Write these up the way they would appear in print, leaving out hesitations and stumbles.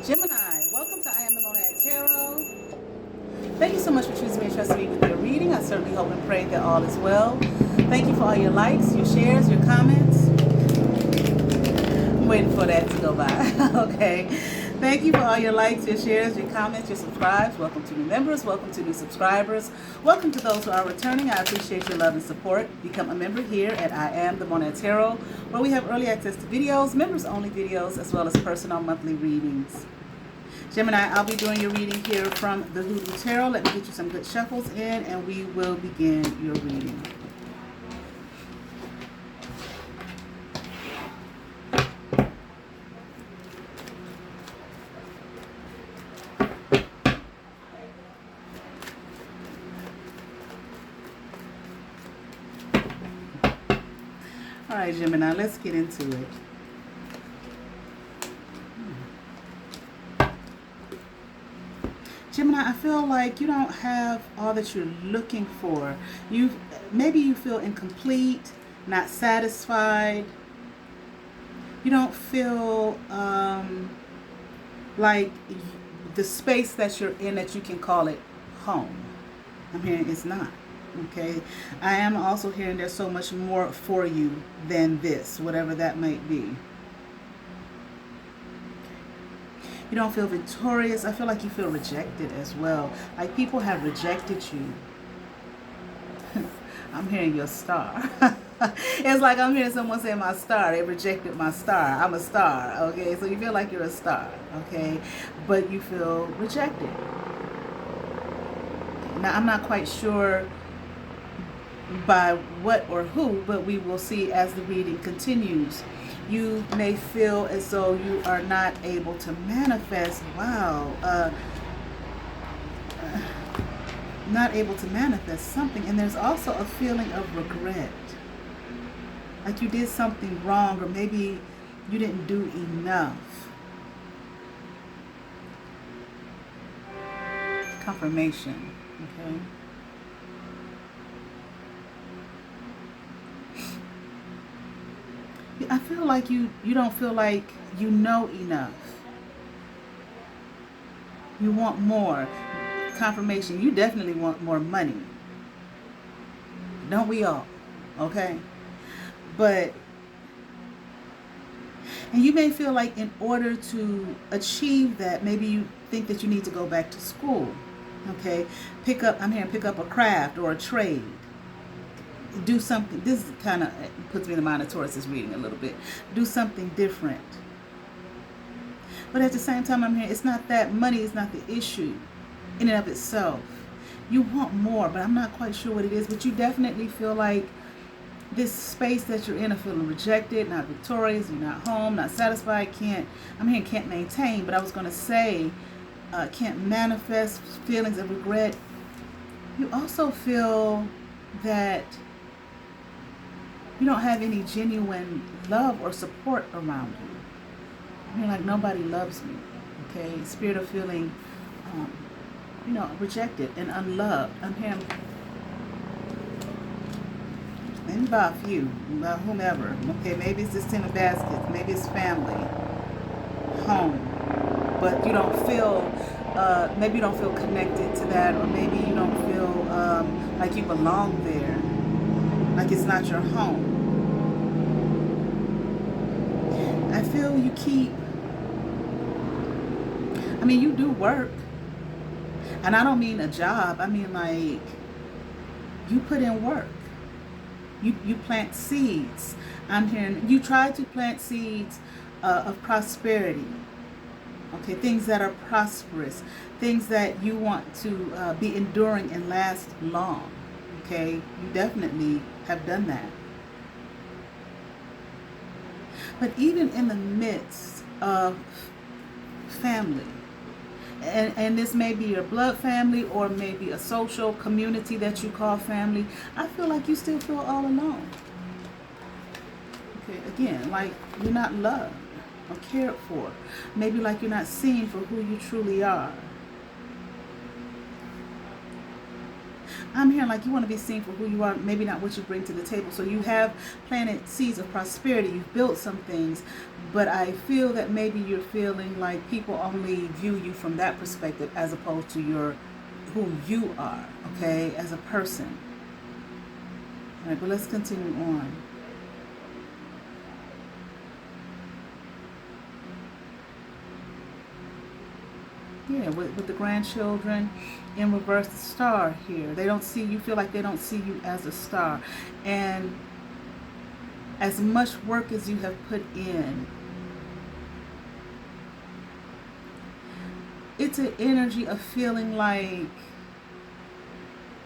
Gemini, welcome to I Am the Monad Tarot. Thank you so much for choosing me and trusting me with your reading. I certainly hope and pray that all is well. Thank you for all your likes, your shares, your comments. I'm waiting for that to go by. Okay. Thank you for all your likes, your shares, your comments, your subscribes. Welcome to new members. Welcome to new subscribers. Welcome to those who are returning. I appreciate your love and support. Become a member here at I Am the Monad Tarot, where we have early access to videos, members-only videos, as well as personal monthly readings. Gemini, I'll be doing your reading here from the Hoodoo Tarot. Let me get you some good shuffles in, and we will begin your reading. All right, Gemini, let's get into it. Gemini, I feel like you don't have all that you're looking for. Maybe you feel incomplete, not satisfied. You don't feel like the space that you're in, that you can call it home. I'm hearing it's not. Okay, I am also hearing there's so much more for you than this, whatever that might be. You don't feel victorious. I feel like you feel rejected as well. Like people have rejected you. I'm hearing your star. It's like I'm hearing someone say my star. They rejected my star. I'm a star. Okay, so you feel like you're a star. Okay, but you feel rejected. Now I'm not quite sure by what or who, but we will see as the reading continues. You may feel as though you are not able to manifest. Not able to manifest something. And there's also a feeling of regret. Like you did something wrong, or maybe you didn't do enough. Confirmation. Okay. I feel like you don't feel like you know enough. You want more. Confirmation. You definitely want more money. Don't we all? Okay? And you may feel like in order to achieve that, maybe you think that you need to go back to school. Okay? Pick up a craft or a trade. Do something. This kind of puts me in the mind of Taurus's reading a little bit. Do something different. But at the same time, I'm hearing it's not that money is not the issue in and of itself. You want more, but I'm not quite sure what it is. But you definitely feel like this space that you're in are feeling rejected, not victorious, you're not home, not satisfied, can't maintain, but I was going to say can't manifest feelings of regret. You also feel that you don't have any genuine love or support around you. I mean, like nobody loves me. Okay, spirit of feeling, rejected and unloved. I'm hearing maybe by a few, by whomever. Okay, maybe it's this 10 of baskets, maybe it's family, home, but you don't feel. Maybe you don't feel connected to that, or maybe you don't feel like you belong there. Like it's not your home. I feel you you do work. And I don't mean a job. I mean like you put in work. You plant seeds. I'm hearing you try to plant seeds of prosperity. Okay, things that are prosperous. Things that you want to be enduring and last long. Okay, you definitely have done that. But even in the midst of family, and this may be your blood family or maybe a social community that you call family, I feel like you still feel all alone. Okay, again, like you're not loved or cared for. Maybe like you're not seen for who you truly are. I'm hearing like you want to be seen for who you are, maybe not what you bring to the table. So you have planted seeds of prosperity. You've built some things, but I feel that maybe you're feeling like people only view you from that perspective as opposed to who you are, okay, as a person. All right, but let's continue on. Yeah, with the grandchildren in reverse, the star here. They don't see you, feel like they don't see you as a star. And as much work as you have put in, it's an energy of feeling like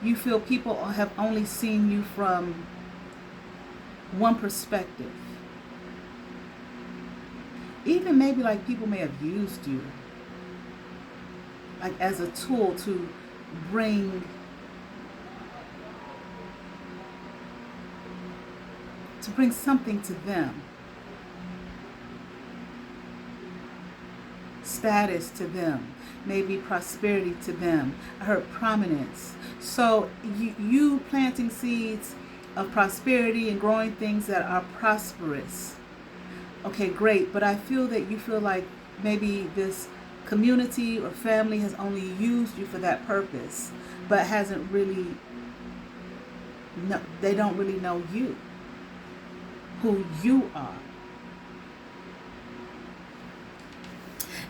you feel people have only seen you from one perspective. Even maybe like people may have used you like as a tool to bring something to them, status to them, maybe prosperity to them. I heard prominence. So you planting seeds of prosperity and growing things that are prosperous. Okay, great. But I feel that you feel like maybe this community or family has only used you for that purpose, but hasn't really, no, they don't really know you, who you are.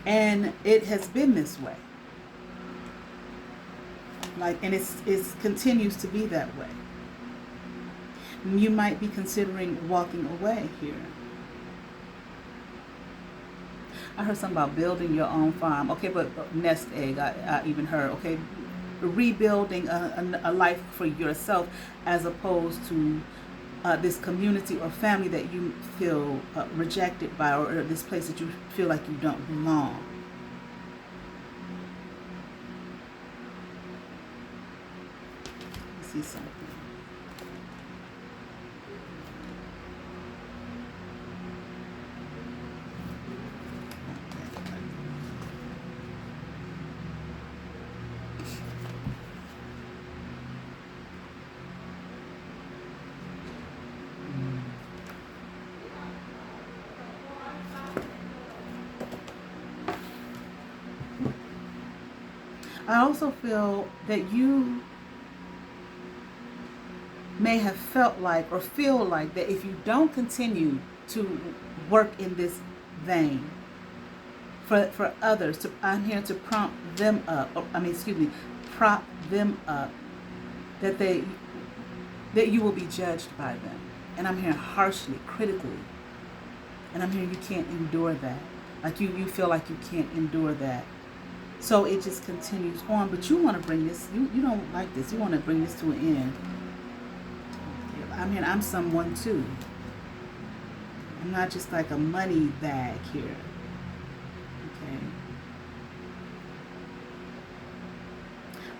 And it has been this way. Like, and it continues to be that way. You might be considering walking away here. I heard something about building your own farm. Okay, but nest egg, I even heard. Okay, rebuilding a life for yourself as opposed to this community or family that you feel rejected by, or this place that you feel like you don't belong. Let's see something. I also feel that you may have felt like or feel like that if you don't continue to work in this vein for others, I'm here to prompt them up, prop them up, that you will be judged by them. And I'm hearing harshly, critically. And I'm hearing you can't endure that. Like you feel like you can't endure that. So it just continues on, but you want to bring this, you don't like this, you want to bring this to an end. I mean, I'm someone too. I'm not just like a money bag here.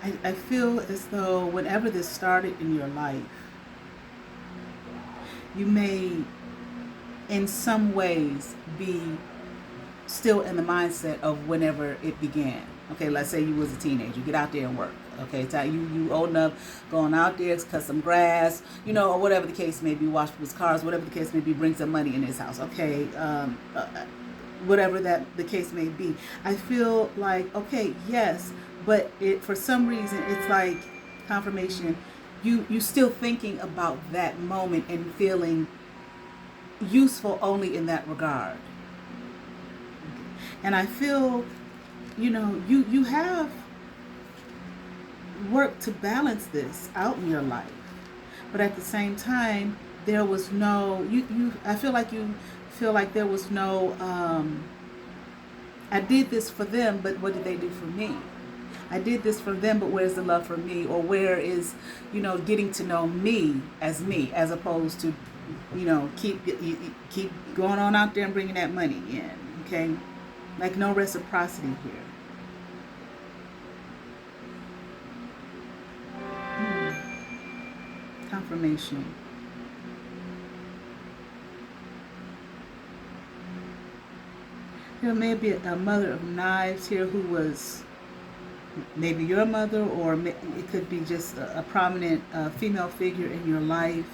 Okay. I feel as though whenever this started in your life, you may in some ways be still in the mindset of whenever it began. Okay, let's say you was a teenager, get out there and work. Okay, you old enough, going out there, cut some grass, or whatever the case may be, wash people's cars, whatever the case may be, bring some money in his house. Okay, whatever that the case may be. I feel like, okay, yes, but for some reason it's like confirmation. You still thinking about that moment and feeling useful only in that regard. And I feel, you have work to balance this out in your life, but at the same time there was no I feel like there was no I did this for them, but what did they do for me? I did this for them, but where's the love for me? Or where is getting to know me, as opposed to keep going on out there and bringing that money in. Okay, like no reciprocity here. Confirmation. There may be a mother of knives here who was Maybe your mother, or it could be just a prominent female figure in your life.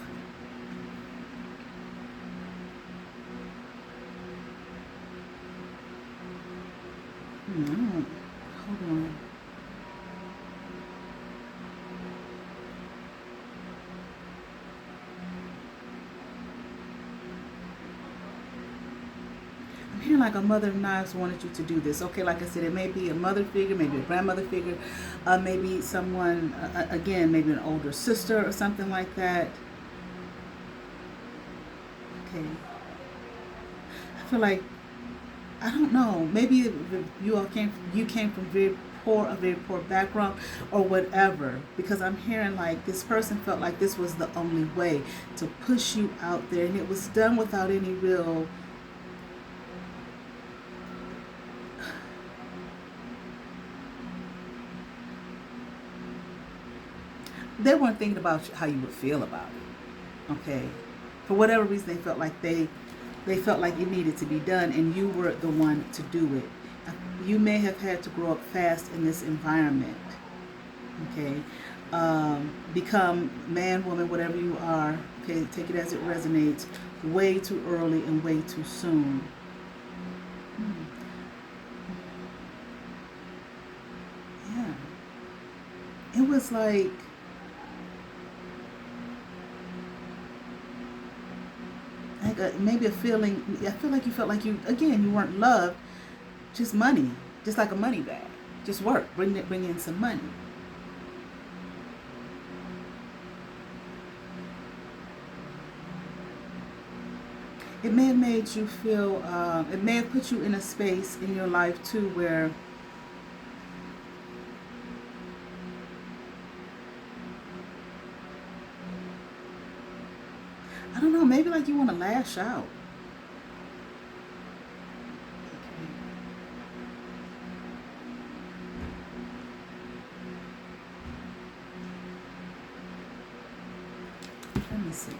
Hold on. I'm hearing like a mother of knives wanted you to do this. Okay, like I said, it may be a mother figure, maybe a grandmother figure, maybe someone, again, maybe an older sister or something like that. Okay. I feel like, I don't know, maybe you came from a very poor background or whatever, because I'm hearing like this person felt like this was the only way to push you out there, and it was done without any real, they weren't thinking about how you would feel about it. Okay, for whatever reason they felt like it needed to be done, and you were the one to do it. You may have had to grow up fast in this environment. Okay, become man, woman, whatever you are. Okay, take it as it resonates. Way too early and way too soon. Yeah, it was like maybe a feeling. I feel like you felt like you weren't loved. Just money, just like a money bag. Just work, bring in some money. It may have made you feel. It may have put you in a space in your life too where I don't know. Maybe like you want to lash out. Let me see.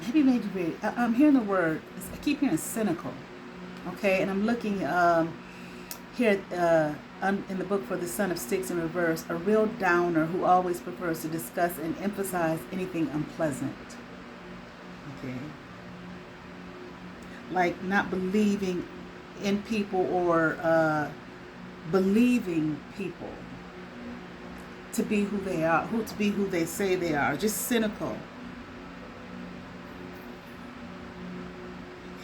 Maybe made you very. I'm hearing the word. I keep hearing cynical. Okay, and I'm looking here in the book for the Son of Sticks in reverse. A real downer who always prefers to discuss and emphasize anything unpleasant. Okay, like not believing in people or believing people to be who they are, to be who they say they are. Just cynical.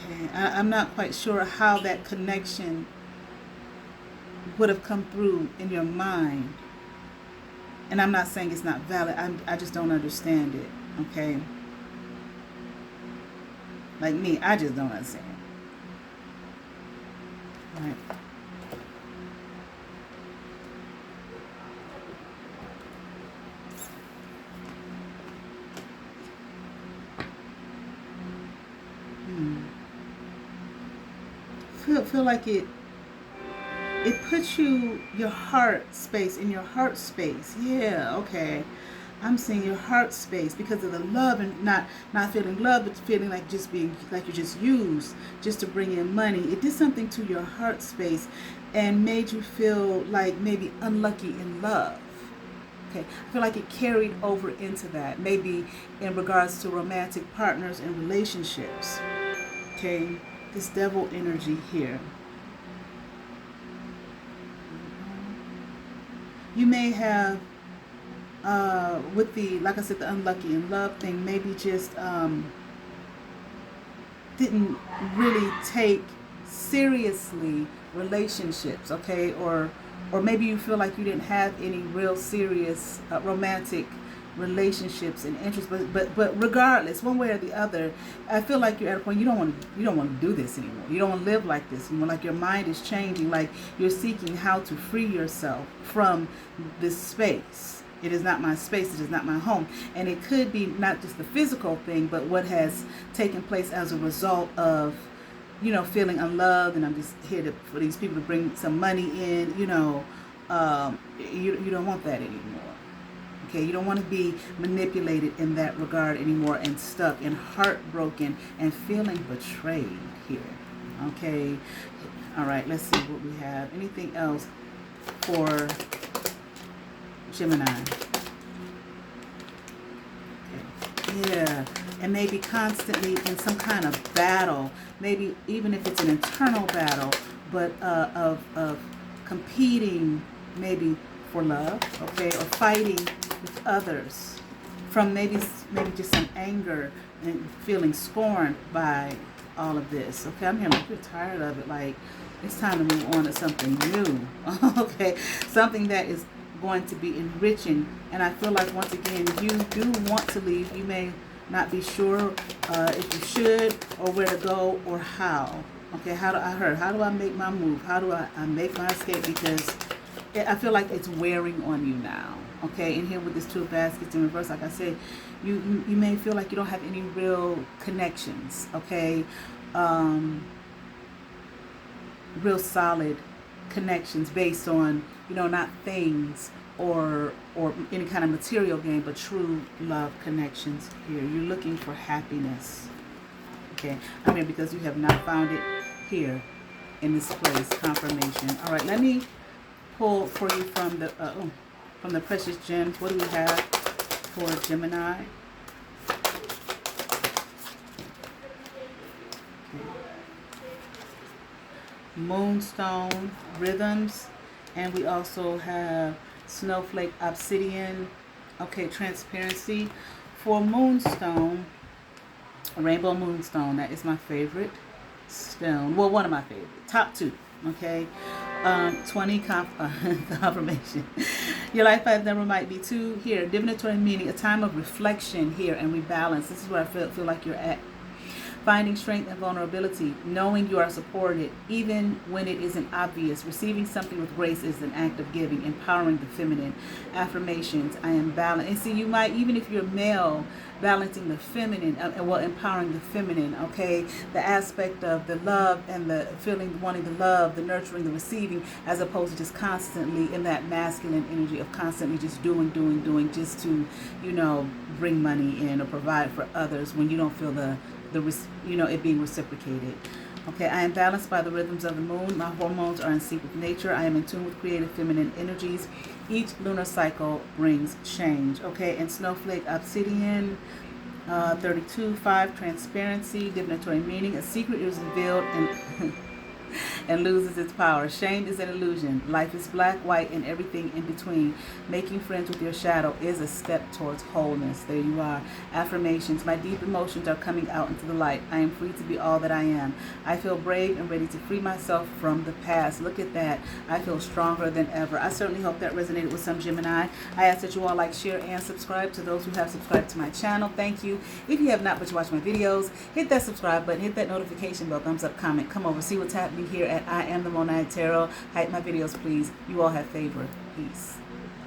Okay, I'm not quite sure how that connection would have come through in your mind. And I'm not saying it's not valid. I just don't understand it. Okay? Like me, I just don't understand. Right. Feel like it puts your heart space in your heart space. Yeah, okay. I'm seeing your heart space because of the love, and not feeling love, but feeling like just being like you're just used just to bring in money. It did something to your heart space and made you feel like maybe unlucky in love. Okay, I feel like it carried over into that, maybe in regards to romantic partners and relationships. Okay, this devil energy here. You may have, with the, like I said, the unlucky in love thing, maybe just didn't really take seriously relationships, okay? Or maybe you feel like you didn't have any real serious romantic relationships and interests, but regardless, one way or the other, I feel like you're at a point you don't want to do this anymore. You don't want to live like this anymore. Like your mind is changing. Like you're seeking how to free yourself from this space. It is not my space. It is not my home. And it could be not just the physical thing, but what has taken place as a result of feeling unloved, and I'm just here for these people to bring some money in, you don't want that anymore. Okay, you don't want to be manipulated in that regard anymore, and stuck and heartbroken and feeling betrayed here. Okay, all right, let's see what we have. Anything else for Gemini? Okay. Yeah, and maybe constantly in some kind of battle, maybe even if it's an internal battle, but of competing maybe for love, okay, or fighting with others from maybe just some anger and feeling scorned by all of this. Okay, I'm here like you're tired of it, like it's time to move on to something new. Okay, something that is going to be enriching. And I feel like, once again, you do want to leave. You may not be sure if you should, or where to go, or how. Okay, how do I make my move? How do I make my escape? Because I feel like it's wearing on you now. Okay, and here with this 2 of baskets in reverse, like I said, you may feel like you don't have any real connections. Okay, real solid connections based on, not things or any kind of material gain, but true love connections here. You're looking for happiness. Okay, I'm here because you have not found it here in this place. Confirmation. All right, let me pull for you from the precious gems. What do we have for Gemini? Moonstone rhythms, and we also have snowflake obsidian. Okay, transparency. For moonstone, rainbow moonstone, that is my favorite stone. Well, one of my favorite, top 2. Okay, 20 confirmation. Your life path number might be 2 here. Divinatory meaning, a time of reflection here and rebalance. This is where I feel like you're at. Finding strength and vulnerability, knowing you are supported even when it isn't obvious. Receiving something with grace is an act of giving. Empowering the feminine. Affirmations, I am balanced. And see, you might, even if you're male, balancing the feminine, empowering the feminine, okay? The aspect of the love and the feeling, wanting the love, the nurturing, the receiving, as opposed to just constantly in that masculine energy of constantly just doing, just to, bring money in or provide for others when you don't feel it being reciprocated. Okay, I am balanced by the rhythms of the moon. My hormones are in sync with nature. I am in tune with creative feminine energies. Each lunar cycle brings change. Okay, and snowflake obsidian, 32/5 transparency, divinatory meaning. A secret is revealed and loses its power. Shame is an illusion. Life is black, white, and everything in between. Making friends with your shadow is a step towards wholeness. There you are. Affirmations. My deep emotions are coming out into the light. I am free to be all that I am. I feel brave and ready to free myself from the past. Look at that. I feel stronger than ever. I certainly hope that resonated with some Gemini. I ask that you all like, share, and subscribe. To those who have subscribed to my channel, thank you. If you have not, but you watch my videos, hit that subscribe button, hit that notification bell, thumbs up, comment, come over, see what's happening here at I Am the Monad Tarot. Hype my videos, please. You all have favor. Peace.